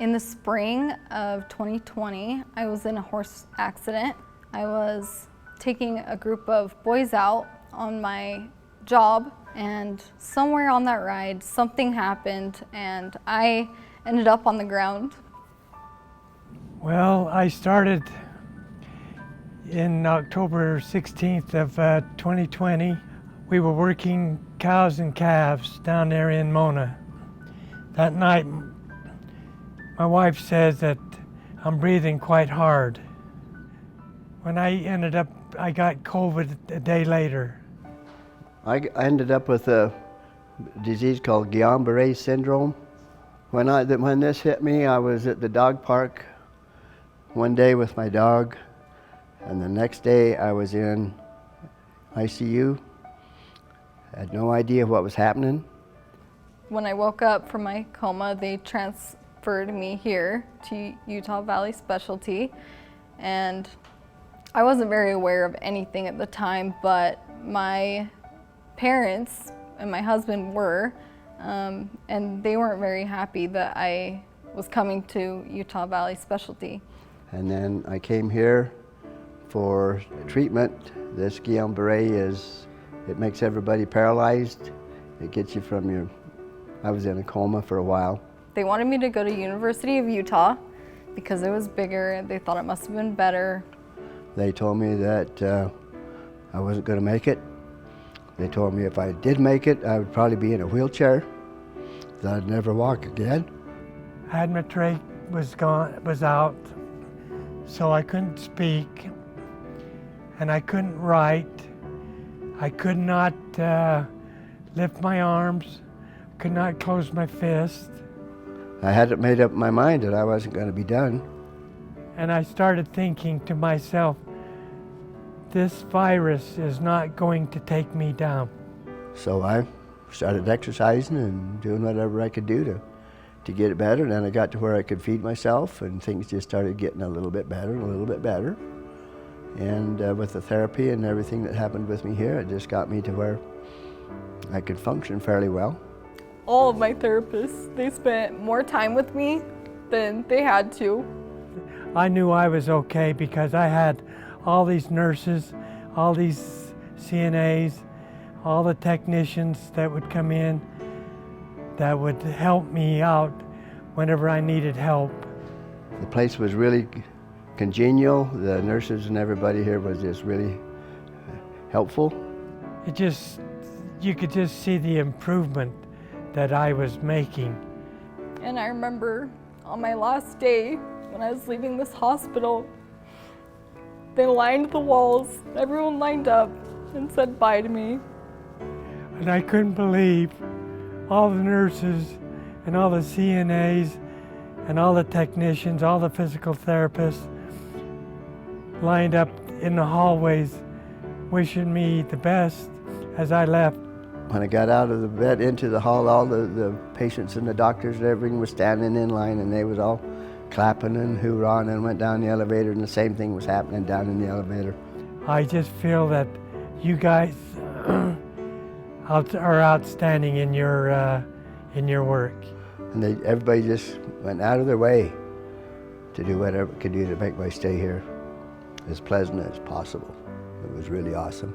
In the spring of 2020, I was in a horse accident. I was taking a group of boys out on my job, and somewhere on that ride, something happened, and I ended up on the ground. Well, I started in October 16th of 2020. We were working cows and calves down there in Mona. That night, my wife says that I'm breathing quite hard. When I got COVID a day later. I ended up with a disease called Guillain-Barré syndrome. When this hit me, I was at the dog park one day with my dog, and the next day I was in ICU. I had no idea what was happening. When I woke up from my coma, they transferred me here to Utah Valley Specialty, and I wasn't very aware of anything at the time, but my parents and my husband were, and they weren't very happy that I was coming to Utah Valley Specialty. And then I came here for treatment. This Guillain-Barré it makes everybody paralyzed. It gets you from I was in a coma for a while. They wanted me to go to University of Utah because it was bigger and they thought it must have been better. They told me that I wasn't going to make it. They told me if I did make it, I would probably be in a wheelchair, that I'd never walk again. Admitrate was out, so I couldn't speak, and I couldn't write. I could not lift my arms, could not close my fist. I hadn't made up my mind that I wasn't going to be done. And I started thinking to myself, this virus is not going to take me down. So I started exercising and doing whatever I could do to get it better. And then I got to where I could feed myself, and things just started getting a little bit better and a little bit better. And with the therapy and everything that happened with me here, it just got me to where I could function fairly well. All of my therapists, they spent more time with me than they had to. I knew I was okay because I had all these nurses, all these CNAs, all the technicians that would come in that would help me out whenever I needed help. The place was really congenial. The nurses and everybody here was just really helpful. You could just see the improvement that I was making. And I remember on my last day, when I was leaving this hospital, they lined the walls, everyone lined up and said bye to me. And I couldn't believe all the nurses and all the CNAs and all the technicians, all the physical therapists lined up in the hallways wishing me the best as I left. When I got out of the bed into the hall, all the patients and the doctors and everything was standing in line, and they was all clapping and hoorahing, and went down the elevator, and the same thing was happening down in the elevator. I just feel that you guys are outstanding in your work. And everybody just went out of their way to do whatever it could do to make my stay here as pleasant as possible. It was really awesome.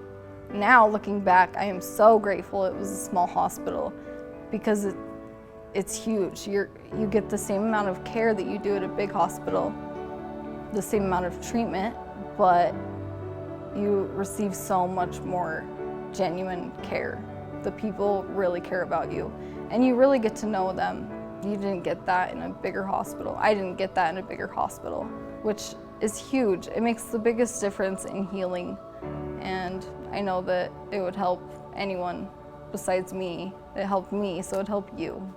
Now, looking back, I am so grateful it was a small hospital because it's huge. You get the same amount of care that you do at a big hospital, the same amount of treatment, but you receive so much more genuine care. The people really care about you, and you really get to know them. You didn't get that in a bigger hospital. I didn't get that in a bigger hospital, which is huge. It makes the biggest difference in healing, and I know that it would help anyone besides me. It helped me, so it'd help you.